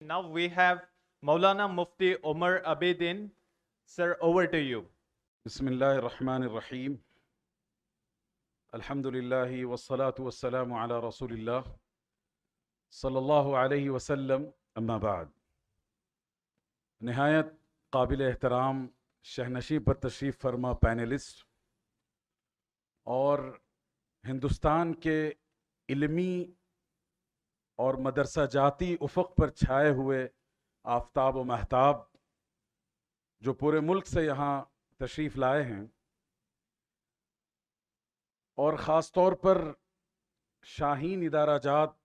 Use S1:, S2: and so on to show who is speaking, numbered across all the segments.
S1: Now we have Maulana Mufti Omar Abedin. Sir, over to you.
S2: بسم الله الرحمن الرحيم الحمد لله والصلاة والسلام على رسول الله صلی اللہ علیہ وسلم اما بعد. نہایت قابل احترام شہنشین پر تشریف فرما پینلسٹ اور ہندوستان کے علمی اور مدرسہ جاتی افق پر چھائے ہوئے آفتاب و مہتاب جو پورے ملک سے یہاں تشریف لائے ہیں، اور خاص طور پر شاہین ادارہ جات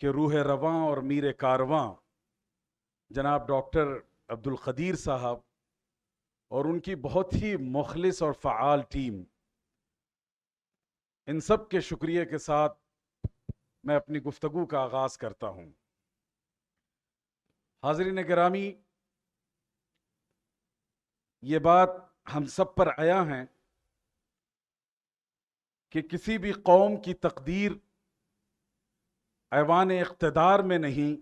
S2: کے روح رواں اور میر کارواں جناب ڈاکٹر عبدالقدیر صاحب اور ان کی بہت ہی مخلص اور فعال ٹیم، ان سب کے شکریہ کے ساتھ میں اپنی گفتگو کا آغاز کرتا ہوں. حاضرین گرامی، یہ بات ہم سب پر عیاں ہیں کہ کسی بھی قوم کی تقدیر ایوان اقتدار میں نہیں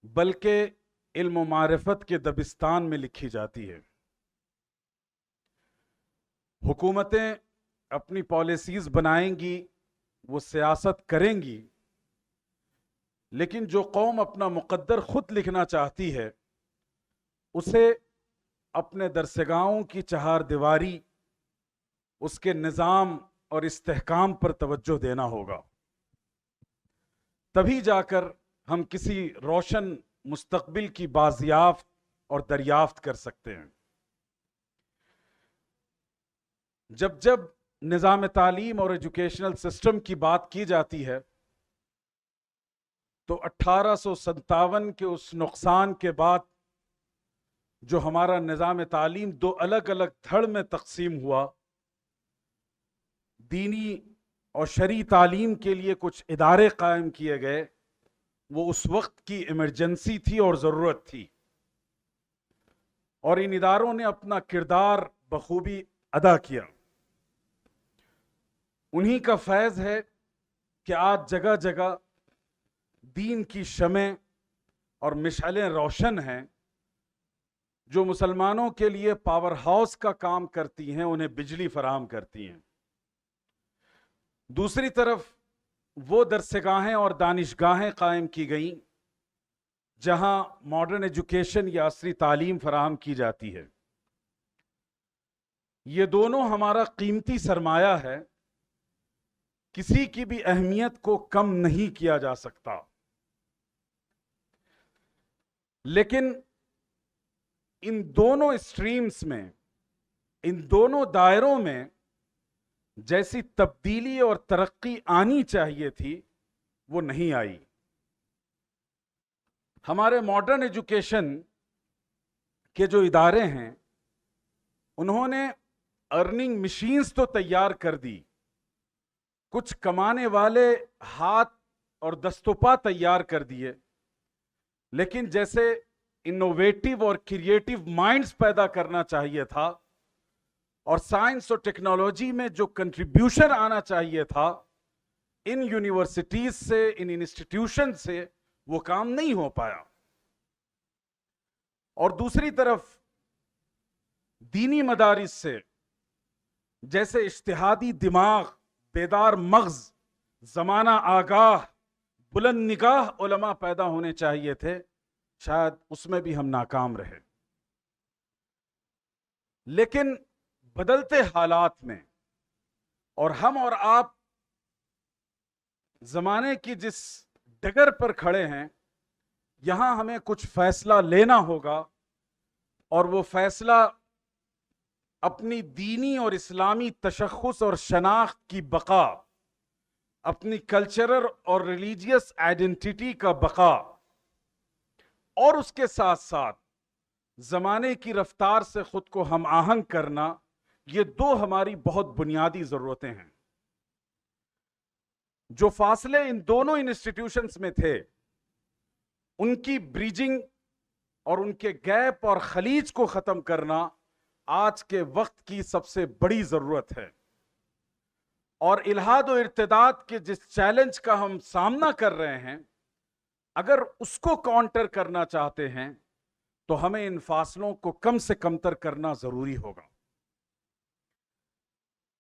S2: بلکہ علم و معرفت کے دبستان میں لکھی جاتی ہے. حکومتیں اپنی پالیسیز بنائیں گی، وہ سیاست کریں گی، لیکن جو قوم اپنا مقدر خود لکھنا چاہتی ہے اسے اپنے درسگاہوں کی چہار دیواری، اس کے نظام اور استحکام پر توجہ دینا ہوگا. تبھی جا کر ہم کسی روشن مستقبل کی بازیافت اور دریافت کر سکتے ہیں. جب جب نظام تعلیم اور ایجوکیشنل سسٹم کی بات کی جاتی ہے تو 1857 کے اس نقصان کے بعد جو ہمارا نظام تعلیم دو الگ الگ دھڑ میں تقسیم ہوا، دینی اور شرعی تعلیم کے لیے کچھ ادارے قائم کیے گئے، وہ اس وقت کی ایمرجنسی تھی اور ضرورت تھی، اور ان اداروں نے اپنا کردار بخوبی ادا کیا. انہی کا فیض ہے کہ آج جگہ جگہ دین کی شمعیں اور مشعلیں روشن ہیں جو مسلمانوں کے لیے پاور ہاؤس کا کام کرتی ہیں، انہیں بجلی فراہم کرتی ہیں. دوسری طرف وہ درسگاہیں اور دانشگاہیں قائم کی گئیں جہاں ماڈرن ایجوکیشن یا عصری تعلیم فراہم کی جاتی ہے. یہ دونوں ہمارا قیمتی سرمایہ ہے، کسی کی بھی اہمیت کو کم نہیں کیا جا سکتا. لیکن ان دونوں اسٹریمز میں، ان دونوں دائروں میں جیسی تبدیلی اور ترقی آنی چاہیے تھی وہ نہیں آئی. ہمارے ماڈرن ایجوکیشن کے جو ادارے ہیں انہوں نے ارننگ مشینز تو تیار کر دی، کچھ کمانے والے ہاتھ اور دستوپا تیار کر دیے، لیکن جیسے انوویٹو اور کریٹو مائنڈز پیدا کرنا چاہیے تھا اور سائنس اور ٹیکنالوجی میں جو کنٹریبیوشن آنا چاہیے تھا، ان یونیورسٹیز سے، ان انسٹیٹیوشن سے وہ کام نہیں ہو پایا. اور دوسری طرف دینی مدارس سے جیسے اجتہادی دماغ، بیدار مغز، زمانہ آگاہ، بلند نگاہ علماء پیدا ہونے چاہیے تھے، شاید اس میں بھی ہم ناکام رہے. لیکن بدلتے حالات میں اور ہم اور آپ زمانے کی جس ڈگر پر کھڑے ہیں، یہاں ہمیں کچھ فیصلہ لینا ہوگا، اور وہ فیصلہ اپنی دینی اور اسلامی تشخص اور شناخت کی بقا، اپنی کلچرل اور ریلیجیس آئیڈینٹی کا بقا، اور اس کے ساتھ ساتھ زمانے کی رفتار سے خود کو ہم آہنگ کرنا، یہ دو ہماری بہت بنیادی ضرورتیں ہیں. جو فاصلے ان دونوں انسٹیٹیوشنز میں تھے ان کی بریجنگ اور ان کے گیپ اور خلیج کو ختم کرنا آج کے وقت کی سب سے بڑی ضرورت ہے. اور الحاد و ارتداد کے جس چیلنج کا ہم سامنا کر رہے ہیں، اگر اس کو کاؤنٹر کرنا چاہتے ہیں تو ہمیں ان فاصلوں کو کم سے کم تر کرنا ضروری ہوگا.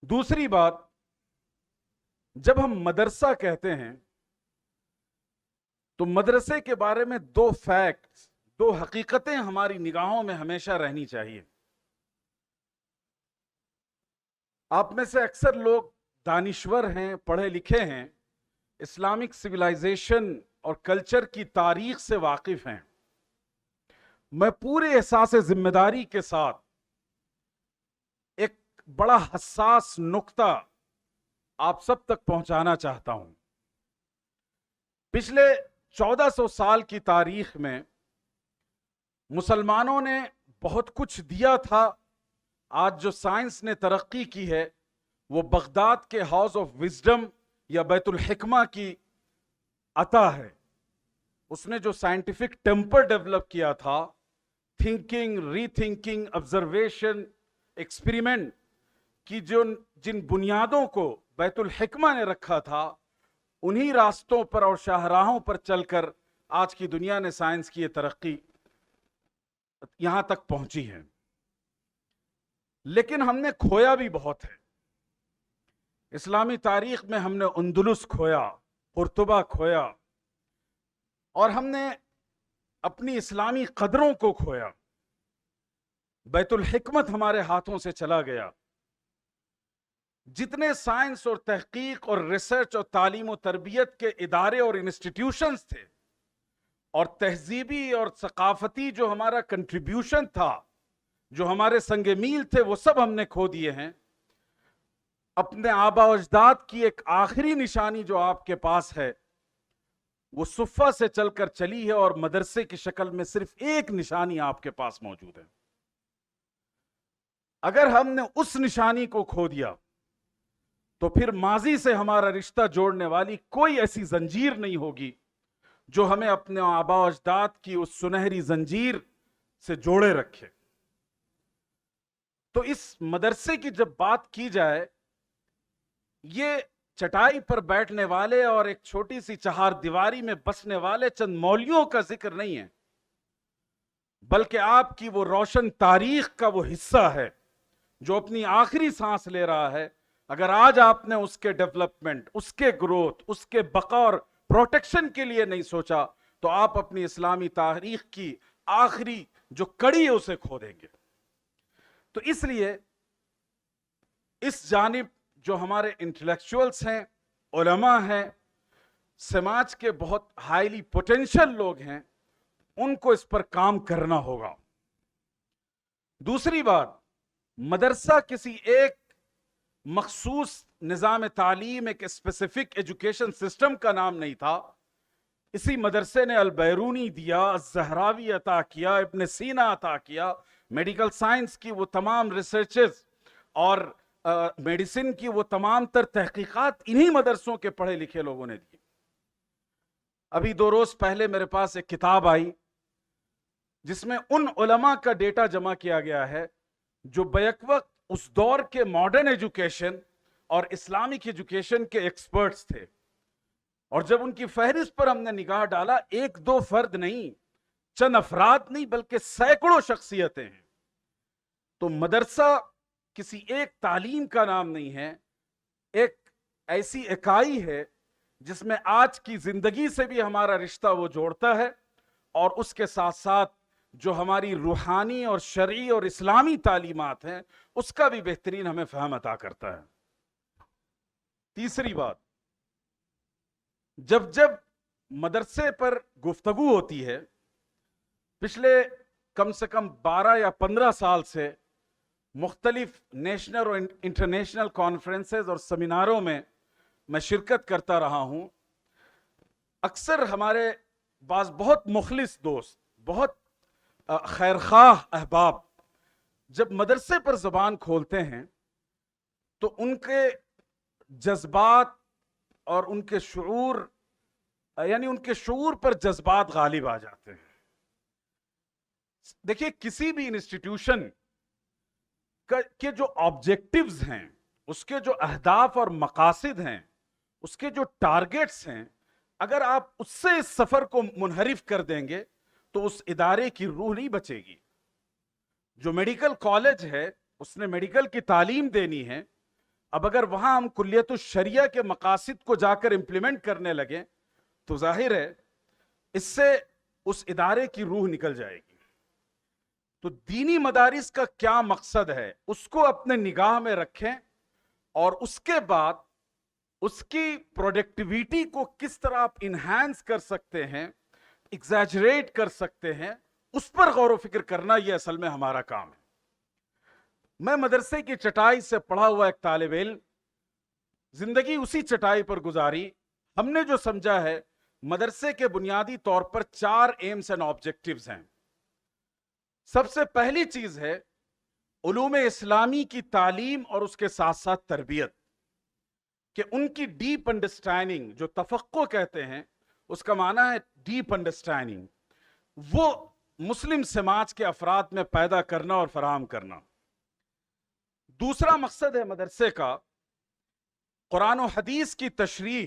S2: دوسری بات، جب ہم مدرسہ کہتے ہیں تو مدرسے کے بارے میں دو فیکٹس، دو حقیقتیں ہماری نگاہوں میں ہمیشہ رہنی چاہیے. آپ میں سے اکثر لوگ دانشور ہیں، پڑھے لکھے ہیں، اسلامک سویلائزیشن اور کلچر کی تاریخ سے واقف ہیں. میں پورے احساس ذمہ داری کے ساتھ ایک بڑا حساس نقطہ آپ سب تک پہنچانا چاہتا ہوں. پچھلے 1400 سال کی تاریخ میں مسلمانوں نے بہت کچھ دیا تھا. آج جو سائنس نے ترقی کی ہے وہ بغداد کے ہاؤس آف وزڈم یا بیت الحکمہ کی عطا ہے. اس نے جو سائنٹیفک ٹیمپر ڈیولپ کیا تھا، تھنکنگ، ری تھنکنگ، آبزرویشن، ایکسپیریمنٹ کی جن بنیادوں کو بیت الحکمہ نے رکھا تھا، انہی راستوں پر اور شاہراہوں پر چل کر آج کی دنیا نے سائنس کی یہ ترقی یہاں تک پہنچی ہے. لیکن ہم نے کھویا بھی بہت ہے. اسلامی تاریخ میں ہم نے اندلس کھویا، قرطبہ کھویا، اور ہم نے اپنی اسلامی قدروں کو کھویا. بیت الحکمت ہمارے ہاتھوں سے چلا گیا. جتنے سائنس اور تحقیق اور ریسرچ اور تعلیم و تربیت کے ادارے اور انسٹیٹیوشنز تھے، اور تہذیبی اور ثقافتی جو ہمارا کنٹریبیوشن تھا، جو ہمارے سنگ میل تھے، وہ سب ہم نے کھو دیے ہیں. اپنے آبا و اجداد کی ایک آخری نشانی جو آپ کے پاس ہے وہ صفہ سے چل کر چلی ہے، اور مدرسے کی شکل میں صرف ایک نشانی آپ کے پاس موجود ہے. اگر ہم نے اس نشانی کو کھو دیا تو پھر ماضی سے ہمارا رشتہ جوڑنے والی کوئی ایسی زنجیر نہیں ہوگی جو ہمیں اپنے آبا و اجداد کی اس سنہری زنجیر سے جوڑے رکھے. تو اس مدرسے کی جب بات کی جائے، یہ چٹائی پر بیٹھنے والے اور ایک چھوٹی سی چہار دیواری میں بسنے والے چند مولویوں کا ذکر نہیں ہے، بلکہ آپ کی وہ روشن تاریخ کا وہ حصہ ہے جو اپنی آخری سانس لے رہا ہے. اگر آج آپ نے اس کے ڈیولپمنٹ، اس کے گروتھ، اس کے بقا اور پروٹیکشن کے لیے نہیں سوچا تو آپ اپنی اسلامی تاریخ کی آخری جو کڑی ہے اسے کھو دیں گے. تو اس لیے اس جانب جو ہمارے انٹلیکچوئلز ہیں، علماء ہیں، سماج کے بہت ہائیلی پوٹینشل لوگ ہیں، ان کو اس پر کام کرنا ہوگا. دوسری بات، مدرسہ کسی ایک مخصوص نظام تعلیم، ایک اسپیسیفک ایجوکیشن سسٹم کا نام نہیں تھا. اسی مدرسے نے البیرونی دیا، الزہراوی عطا کیا، ابن سینا عطا کیا، میڈیکل سائنس کی وہ تمام ریسرچز اور میڈیسن کی وہ تمام تر تحقیقات انہی مدرسوں کے پڑھے لکھے لوگوں نے دی. ابھی 2 روز پہلے میرے پاس ایک کتاب آئی جس میں ان علماء کا ڈیٹا جمع کیا گیا ہے جو بیک وقت اس دور کے ماڈرن ایجوکیشن اور اسلامک ایجوکیشن کے ایکسپرٹس تھے. اور جب ان کی فہرست پر ہم نے نگاہ ڈالا، 1-2 فرد نہیں، چند افراد نہیں، بلکہ سینکڑوں شخصیتیں ہیں. تو مدرسہ کسی ایک تعلیم کا نام نہیں ہے، ایک ایسی اکائی ہے جس میں آج کی زندگی سے بھی ہمارا رشتہ وہ جوڑتا ہے، اور اس کے ساتھ ساتھ جو ہماری روحانی اور شرعی اور اسلامی تعلیمات ہیں اس کا بھی بہترین ہمیں فہم عطا کرتا ہے. تیسری بات، جب مدرسے پر گفتگو ہوتی ہے، پچھلے کم سے کم 12 یا 15 سال سے مختلف نیشنل اور انٹرنیشنل کانفرنسز اور سیمیناروں میں میں شرکت کرتا رہا ہوں. اکثر ہمارے بعض بہت مخلص دوست، بہت خیرخواہ احباب جب مدرسے پر زبان کھولتے ہیں تو ان کے جذبات اور ان کے شعور، یعنی ان کے شعور پر جذبات غالب آ جاتے ہیں. دیکھیے، کسی بھی انسٹیٹیوشن کے جو آبجیکٹیوز ہیں، اس کے جو اہداف اور مقاصد ہیں، اس کے جو ٹارگیٹس ہیں، اگر آپ اس سے اس سفر کو منحرف کر دیں گے تو اس ادارے کی روح نہیں بچے گی. جو میڈیکل کالج ہے اس نے میڈیکل کی تعلیم دینی ہے. اب اگر وہاں ہم کلیت الشریعہ کے مقاصد کو جا کر امپلیمنٹ کرنے لگیں تو ظاہر ہے اس سے اس ادارے کی روح نکل جائے گی. تو دینی مدارس کا کیا مقصد ہے اس کو اپنے نگاہ میں رکھیں, اور اس کے بعد اس کی پروڈکٹیویٹی کو کس طرح آپ انہینس کر سکتے ہیں, ایگزیجریٹ کر سکتے ہیں, اس پر غور و فکر کرنا یہ اصل میں ہمارا کام ہے. میں مدرسے کی چٹائی سے پڑھا ہوا ایک طالب علم, زندگی اسی چٹائی پر گزاری. ہم نے جو سمجھا ہے مدرسے کے بنیادی طور پر 4 ایمز اینڈ آبجیکٹیوز ہیں. سب سے پہلی چیز ہے علوم اسلامی کی تعلیم اور اس کے ساتھ ساتھ تربیت, کہ ان کی ڈیپ انڈرسٹینڈنگ, جو تفقہ کہتے ہیں اس کا معنی ہے ڈیپ انڈرسٹینڈنگ, وہ مسلم سماج کے افراد میں پیدا کرنا اور فراہم کرنا. دوسرا مقصد ہے مدرسے کا قرآن و حدیث کی تشریح,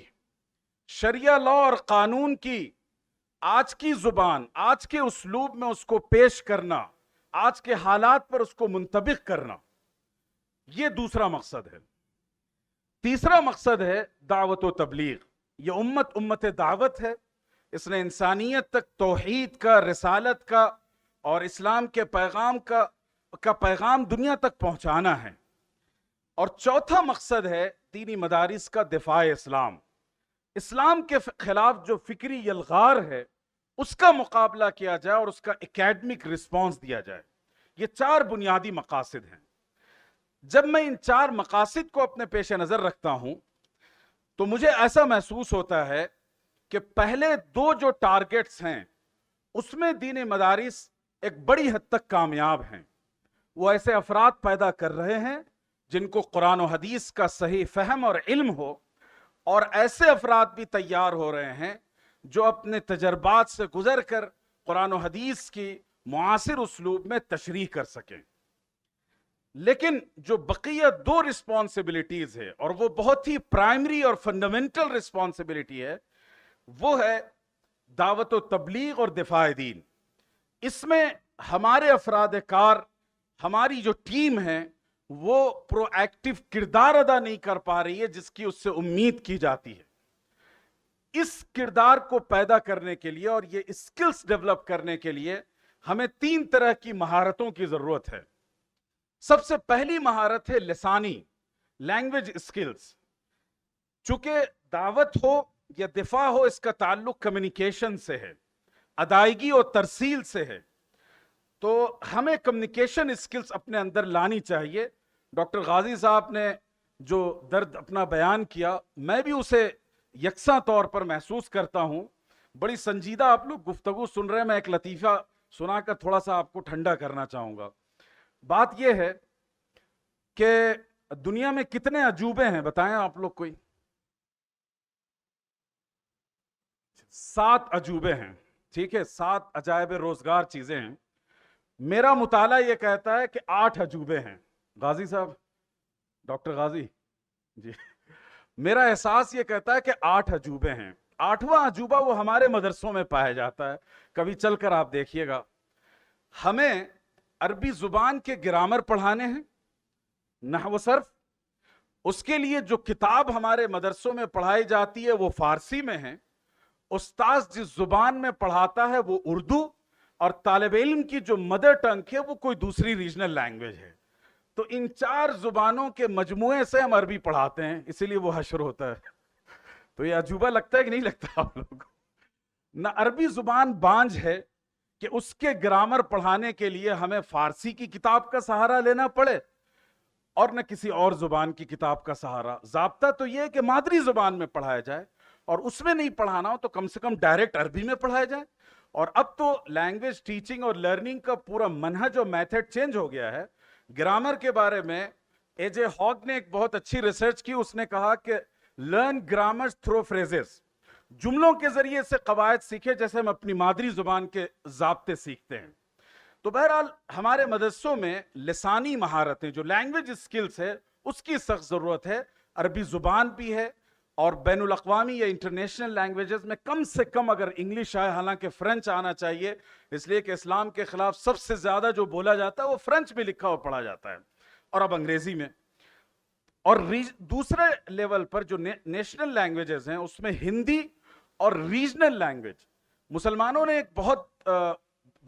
S2: شریعہ لا اور قانون کی آج کی زبان, آج کے اسلوب میں اس کو پیش کرنا, آج کے حالات پر اس کو منطبق کرنا. یہ دوسرا مقصد ہے. تیسرا مقصد ہے دعوت و تبلیغ. یہ امت دعوت ہے. اس نے انسانیت تک توحید کا, رسالت کا اور اسلام کے پیغام کا پیغام دنیا تک پہنچانا ہے. اور چوتھا مقصد ہے دینی مدارس کا دفاع اسلام. اسلام کے خلاف جو فکری یلغار ہے اس کا مقابلہ کیا جائے اور اس کا اکیڈمک رسپانس دیا جائے. یہ 4 بنیادی مقاصد ہیں. جب میں ان 4 مقاصد کو اپنے پیش نظر رکھتا ہوں تو مجھے ایسا محسوس ہوتا ہے کہ پہلے 2 جو ٹارگٹس ہیں اس میں دین مدارس ایک بڑی حد تک کامیاب ہیں. وہ ایسے افراد پیدا کر رہے ہیں جن کو قرآن و حدیث کا صحیح فہم اور علم ہو, اور ایسے افراد بھی تیار ہو رہے ہیں جو اپنے تجربات سے گزر کر قرآن و حدیث کی معاصر اسلوب میں تشریح کر سکیں. لیکن جو بقیہ 2 رسپانسبلٹیز ہے, اور وہ بہت ہی پرائمری اور فنڈامنٹل رسپانسبلٹی ہے, وہ ہے دعوت و تبلیغ اور دفاع دین. اس میں ہمارے افراد کار, ہماری جو ٹیم ہے وہ پرو ایکٹیو کردار ادا نہیں کر پا رہی ہے جس کی اس سے امید کی جاتی ہے. اس کردار کو پیدا کرنے کے لیے اور یہ اسکلز ڈیولپ کرنے کے لیے ہمیں 3 طرح کی مہارتوں کی ضرورت ہے. سب سے پہلی مہارت ہے لسانی, لینگویج اسکلز. چونکہ دعوت ہو یا دفاع ہو, اس کا تعلق کمیونیکیشن سے ہے, ادائیگی اور ترسیل سے ہے. تو ہمیں کمیونیکیشن اسکلز اپنے اندر لانی چاہیے. ڈاکٹر غازی صاحب نے جو درد اپنا بیان کیا, میں بھی اسے یکساں طور پر محسوس کرتا ہوں. بڑی سنجیدہ آپ لوگ گفتگو سن رہے ہیں. میں ایک لطیفہ سنا کر تھوڑا سا آپ کو ٹھنڈا کرنا چاہوں گا. بات یہ ہے کہ دنیا میں کتنے عجوبے ہیں بتائیں آپ لوگ کوئی؟ 7 عجوبے ہیں. ٹھیک ہے, 7 عجائب روزگار چیزیں ہیں. میرا مطالعہ یہ کہتا ہے کہ 8 عجوبے ہیں. غازی صاحب, ڈاکٹر غازی جی, میرا احساس یہ کہتا ہے کہ 8 عجوبے ہیں. 8واں عجوبہ وہ ہمارے مدرسوں میں پایا جاتا ہے. کبھی چل کر آپ دیکھیے گا. ہمیں عربی زبان کے گرامر پڑھانے ہیں, نحو و صرف. اس کے لیے جو کتاب ہمارے مدرسوں میں پڑھائی جاتی ہے وہ فارسی میں ہے. استاذ جس زبان میں پڑھاتا ہے وہ اردو, اور طالب علم کی جو مدر ٹنگ ہے وہ کوئی دوسری ریجنل لینگویج ہے. تو ان 4 زبانوں کے مجموعے سے ہم عربی پڑھاتے ہیں, اسی لیے وہ حشر ہوتا ہے. تو یہ عجوبہ لگتا ہے کہ نہیں لگتا آپ لوگوں کو؟ نہ عربی زبان بانجھ ہے کہ اس کے گرامر پڑھانے کے لیے ہمیں فارسی کی کتاب کا سہارا لینا پڑے, اور نہ کسی اور زبان کی کتاب کا سہارا. ضابطہ تو یہ ہے کہ مادری زبان میں پڑھایا جائے, اور اس میں نہیں پڑھانا ہو تو کم سے کم ڈائریکٹ عربی میں پڑھایا جائے. اور اب تو لینگویج ٹیچنگ اور لرننگ کا پورا منہج اور میتھڈ چینج ہو گیا ہے. گرامر کے بارے میں اے جے ہاگ نے ایک بہت اچھی ریسرچ کی. اس نے کہا کہ لرن گرامر تھرو فریزز, جملوں کے ذریعے سے قواعد سیکھے جیسے ہم اپنی مادری زبان کے ضابطے سیکھتے ہیں. تو بہرحال ہمارے مدرسوں میں لسانی مہارتیں, جو لینگویج اسکلز ہے, اس کی سخت ضرورت ہے. عربی زبان بھی ہے, اور بین الاقوامی یا انٹرنیشنل لینگویجز میں کم سے کم اگر انگلش آئے، حالانکہ فرینچ آنا چاہیے، اس لیے کہ اسلام کے خلاف سب سے زیادہ جو بولا جاتا ہے وہ فرینچ میں لکھا اور پڑھا جاتا ہے، اور اب انگریزی میں. اور دوسرے لیول پر جو نیشنل لینگویجز ہیں اس میں ہندی اور ریجنل لینگویج. مسلمانوں نے ایک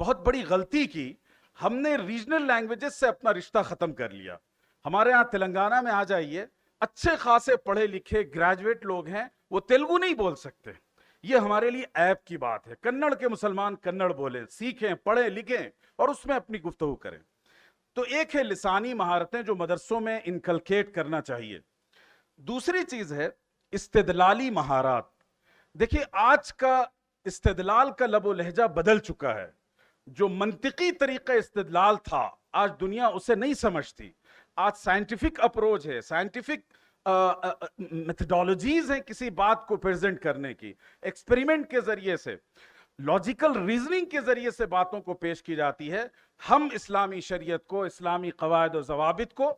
S2: بہت بڑی غلطی کی، ہم نے ریجنل لینگویجز سے اپنا رشتہ ختم کر لیا. ہمارے ہاں تلنگانہ میں آ جائیے، اچھے خاصے پڑھے لکھے گریجویٹ لوگ ہیں، وہ تیلگو نہیں بول سکتے. یہ ہمارے لیے عیب کی بات ہے. کنڑ کے مسلمان کنڑ بولیں، سیکھیں، پڑھیں لکھیں اور اس میں اپنی گفتگو کریں. تو ایک ہے لسانی مہارتیں جو مدرسوں میں انکلکیٹ کرنا چاہیے. دوسری چیز ہے استدلالی مہارات. دیکھیے آج کا استدلال کا لب و لہجہ بدل چکا ہے. جو منطقی طریقہ استدلال تھا آج دنیا اسے نہیں سمجھتی. آج سائنٹیفک اپروچ ہے، سائنٹیفک میتھڈالوجیز ہیں کسی بات کو پریزنٹ کرنے کی، ایکسپیریمنٹ کے ذریعے سے، لاجیکل ریزننگ کے ذریعے سے باتوں کو پیش کی جاتی ہے. ہم اسلامی شریعت کو، اسلامی قواعد و ضوابط کو،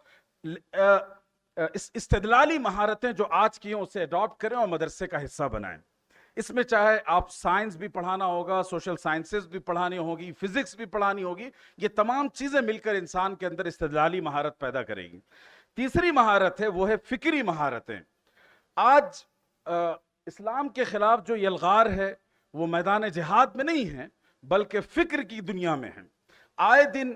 S2: استدلالی مہارتیں جو آج کی ہیں اسے اڈاپٹ کریں اور مدرسے کا حصہ بنائیں. اس میں چاہے آپ سائنس بھی پڑھانا ہوگا، سوشل سائنسز بھی پڑھانی ہوگی، فزکس بھی پڑھانی ہوگی، یہ تمام چیزیں مل کر انسان کے اندر استدلالی مہارت پیدا کرے گی. تیسری مہارت ہے وہ ہے فکری مہارتیں. آج اسلام کے خلاف جو یلغار ہے وہ میدان جہاد میں نہیں ہے بلکہ فکر کی دنیا میں ہے. آئے دن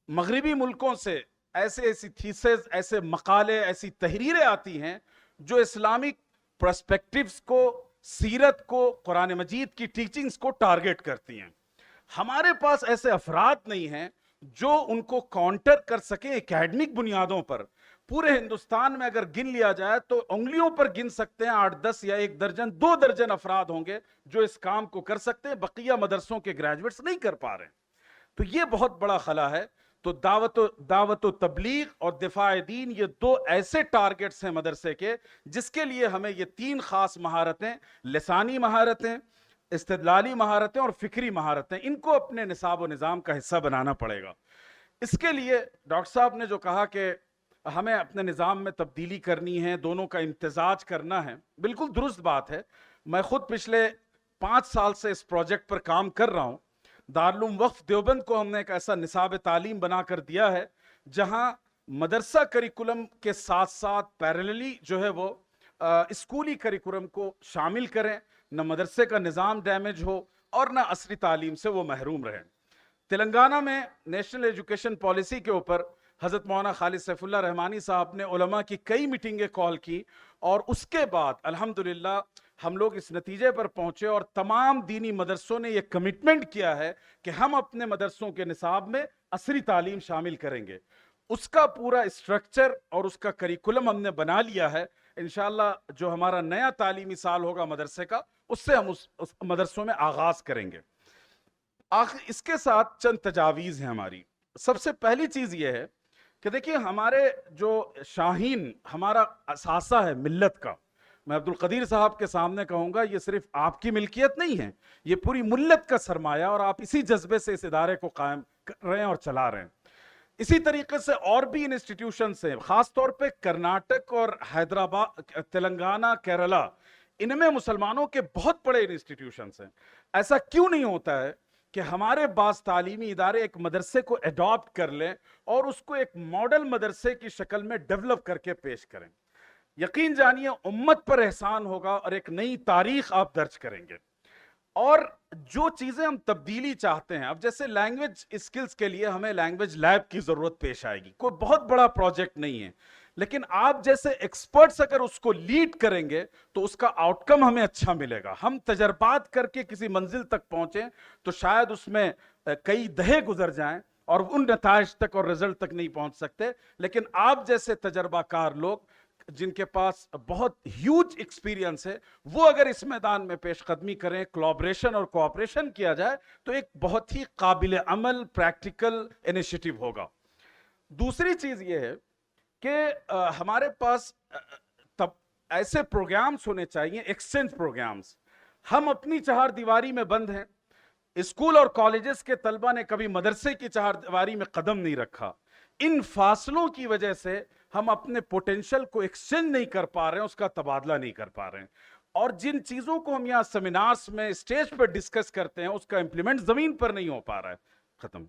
S2: مغربی ملکوں سے ایسی تھیسز، ایسے مقالے، ایسی تحریریں آتی ہیں جو اسلامک پرسپیکٹیوز کو، سیرت کو، قرآن مجید کی ٹیچنگز کو ٹارگٹ کرتی ہیں. ہمارے پاس ایسے افراد نہیں ہیں جو ان کو کاؤنٹر کر سکیں اکیڈمک بنیادوں پر. پورے ہندوستان میں اگر گن لیا جائے تو انگلیوں پر گن سکتے ہیں 8 10 یا 1 درجن 2 درجن افراد ہوں گے جو اس کام کو کر سکتے ہیں. بقیہ مدرسوں کے گریجویٹس نہیں کر پا رہے ہیں. تو یہ بہت بڑا خلا ہے. تو دعوت و تبلیغ اور دفاع دین، یہ 2 ایسے ٹارگٹس ہیں مدرسے کے جس کے لیے ہمیں یہ 3 خاص مہارتیں، لسانی مہارتیں، استدلالی مہارتیں اور فکری مہارتیں، ان کو اپنے نصاب و نظام کا حصہ بنانا پڑے گا. اس کے لیے ڈاکٹر صاحب نے جو کہا کہ ہمیں اپنے نظام میں تبدیلی کرنی ہے، دونوں کا امتزاج کرنا ہے، بالکل درست بات ہے. میں خود پچھلے 5 سال سے اس پروجیکٹ پر کام کر رہا ہوں. دارالعلوم وقف دیوبند کو ہم نے ایک ایسا نصاب تعلیم بنا کر دیا ہے جہاں مدرسہ کریکولم کے ساتھ ساتھ پیرللی جو ہے وہ اسکولی کریکولم کو شامل کریں، نہ مدرسے کا نظام ڈیمیج ہو اور نہ عصری تعلیم سے وہ محروم رہیں. تلنگانہ میں نیشنل ایجوکیشن پالیسی کے اوپر حضرت مولانا خالد سیف اللہ رحمانی صاحب نے علماء کی کئی میٹنگیں کال کی اور اس کے بعد الحمدللہ ہم لوگ اس نتیجے پر پہنچے اور تمام دینی مدرسوں نے یہ کمٹمنٹ کیا ہے کہ ہم اپنے مدرسوں کے نصاب میں عصری تعلیم شامل کریں گے. اس کا پورا اسٹرکچر اور اس کا کریکولم ہم نے بنا لیا ہے. انشاءاللہ جو ہمارا نیا تعلیمی سال ہوگا مدرسے کا، اس سے ہم اس مدرسوں میں آغاز کریں گے. اس کے ساتھ چند تجاویز ہیں ہماری. سب سے پہلی چیز یہ ہے کہ دیکھیے ہمارے جو شاہین، ہمارا اثاثہ ہے ملت کا، میں عبدالقدیر صاحب کے سامنے کہوں گا یہ صرف آپ کی ملکیت نہیں ہے، یہ پوری ملت کا سرمایہ اور آپ اسی جذبے سے اس ادارے کو قائم کر رہے ہیں اور چلا رہے ہیں. اسی طریقے سے اور بھی انسٹیٹیوشنز ہیں، خاص طور پہ کرناٹک اور حیدرآباد، تلنگانہ، کیرلا، ان میں مسلمانوں کے بہت بڑے انسٹیٹیوشنز ہیں. ایسا کیوں نہیں ہوتا ہے کہ ہمارے بعض تعلیمی ادارے ایک مدرسے کو اڈاپٹ کر لیں اور اس کو ایک ماڈل مدرسے کی شکل میں ڈیولپ کر کے پیش کریں. یقین جانیے امت پر احسان ہوگا اور ایک نئی تاریخ آپ درج کریں گے. اور جو چیزیں ہم تبدیلی چاہتے ہیں، اب جیسے لینگویج اسکلز کے لیے ہمیں لینگویج لیب کی ضرورت پیش آئے گی. کوئی بہت بڑا پروجیکٹ نہیں ہے، لیکن آپ جیسے ایکسپرٹس اگر اس کو لیڈ کریں گے تو اس کا آؤٹ کم ہمیں اچھا ملے گا. ہم تجربات کر کے کسی منزل تک پہنچیں تو شاید اس میں کئی دہے گزر جائیں اور ان نتائج تک اور رزلٹ تک نہیں پہنچ سکتے. لیکن آپ جیسے تجربہ کار لوگ جن کے پاس بہت ہیوج ایکسپیرینس ہے، وہ اگر اس میدان میں پیش قدمی کریں، کولیبریشن اور کوآپریشن کیا جائے تو ایک بہت ہی قابل عمل پریکٹیکل انیشیٹو ہوگا. دوسری چیز یہ ہے کہ ہمارے پاس ایسے پروگرامز ہونے چاہیے، ایکسچینج پروگرامز. ہم اپنی چہار دیواری میں بند ہیں. اسکول اور کالجز کے طلبہ نے کبھی مدرسے کی چہار دیواری میں قدم نہیں رکھا. ان فاصلوں کی وجہ سے ہم اپنے پوٹینشل کو ایکسچینج نہیں کر پا رہے ہیں, اس کا تبادلہ نہیں کر پا رہے ہیں, اور جن چیزوں کو ہم یہاں سیمینارز میں اسٹیج پر ڈسکس کرتے ہیں اس کا امپلیمنٹ زمین پر نہیں ہو پا رہا ہے. ختم.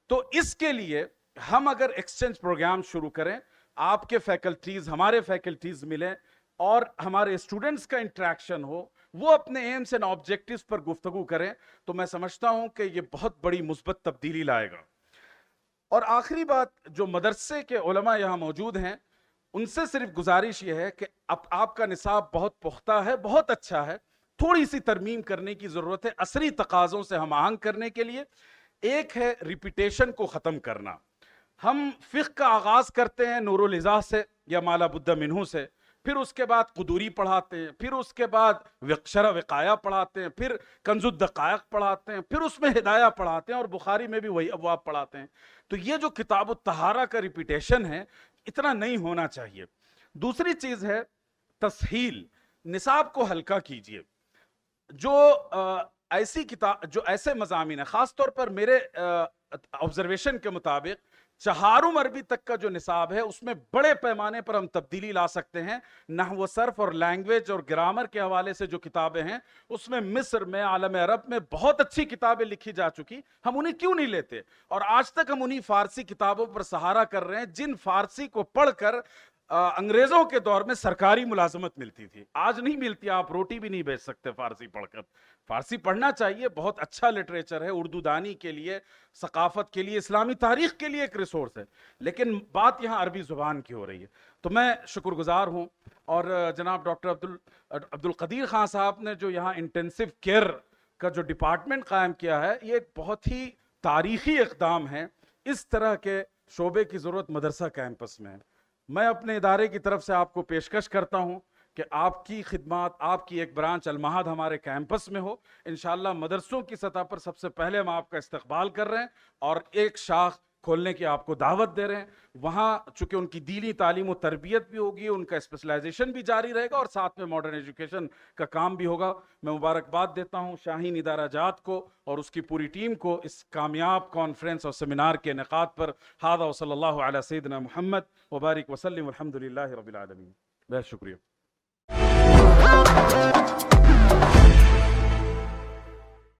S2: تو اس کے لیے ہم اگر ایکسچینج پروگرام شروع کریں, آپ کے فیکلٹیز ہمارے فیکلٹیز ملیں اور ہمارے اسٹوڈنٹس کا انٹریکشن ہو, وہ اپنے ایمز اینڈ آبجیکٹیوز پر گفتگو کریں, تو میں سمجھتا ہوں کہ یہ بہت بڑی مثبت تبدیلی لائے گا. اور آخری بات, جو مدرسے کے علماء یہاں موجود ہیں ان سے صرف گزارش یہ ہے کہ اب آپ کا نصاب بہت پختہ ہے, بہت اچھا ہے, تھوڑی سی ترمیم کرنے کی ضرورت ہے عصری تقاضوں سے ہم آہنگ کرنے کے لیے. ایک ہے ریپیٹیشن کو ختم کرنا. ہم فقہ کا آغاز کرتے ہیں نور الہضا سے یا مالا بدھ منہ سے, پھر اس کے بعد قدوری پڑھاتے ہیں, پھر اس کے بعد شرح وقایہ پڑھاتے ہیں, پھر کنز الدقائق پڑھاتے ہیں, پھر اس میں ہدایہ پڑھاتے ہیں, اور بخاری میں بھی وہی ابواب پڑھاتے ہیں. تو یہ جو کتاب الطہارہ کا ریپیٹیشن ہے اتنا نہیں ہونا چاہیے. دوسری چیز ہے تسہیل. نصاب کو ہلکا کیجیے. جو ایسی کتاب, جو ایسے مضامین ہیں, خاص طور پر میرے آبزرویشن کے مطابق چہارم عربی تک کا جو نصاب ہے اس میں بڑے پیمانے پر ہم تبدیلی لا سکتے ہیں. نحو و صرف اور لینگویج اور گرامر کے حوالے سے جو کتابیں ہیں اس میں مصر میں, عالم عرب میں بہت اچھی کتابیں لکھی جا چکی, ہم انہیں کیوں نہیں لیتے؟ اور آج تک ہم انہیں فارسی کتابوں پر سہارا کر رہے ہیں جن فارسی کو پڑھ کر انگریزوں کے دور میں سرکاری ملازمت ملتی تھی. آج نہیں ملتی, آپ روٹی بھی نہیں بیچ سکتے فارسی پڑھ کر. فارسی پڑھنا چاہیے, بہت اچھا لٹریچر ہے, اردو دانی کے لیے, ثقافت کے لیے, اسلامی تاریخ کے لیے ایک ریسورس ہے, لیکن بات یہاں عربی زبان کی ہو رہی ہے. تو میں شکر گزار ہوں, اور جناب ڈاکٹر عبد القدیر خان صاحب نے جو یہاں انٹینسو کیئر کا جو ڈپارٹمنٹ قائم کیا ہے, یہ ایک بہت ہی تاریخی اقدام ہے. اس طرح کے شعبے کی ضرورت مدرسہ کیمپس میں ہے. میں اپنے ادارے کی طرف سے آپ کو پیشکش کرتا ہوں کہ آپ کی خدمات, آپ کی ایک برانچ المعہد ہمارے کیمپس میں ہو. انشاءاللہ مدرسوں کی سطح پر سب سے پہلے ہم آپ کا استقبال کر رہے ہیں اور ایک شاخ کھولنے کی آپ کو دعوت دے رہے ہیں. وہاں چونکہ ان کی دینی تعلیم و تربیت بھی ہوگی, ان کا اسپیشلائزیشن بھی جاری رہے گا, اور ساتھ میں ماڈرن ایجوکیشن کا کام بھی ہوگا. میں مبارکباد دیتا ہوں شاہین ادارہ جات کو اور اس کی پوری ٹیم کو اس کامیاب کانفرنس اور سیمینار کے انعقاد پر. ھذا وصلی اللہ علی سیدنا محمد وبارک وسلم والحمد للہ رب العالمین. بہت شکریہ.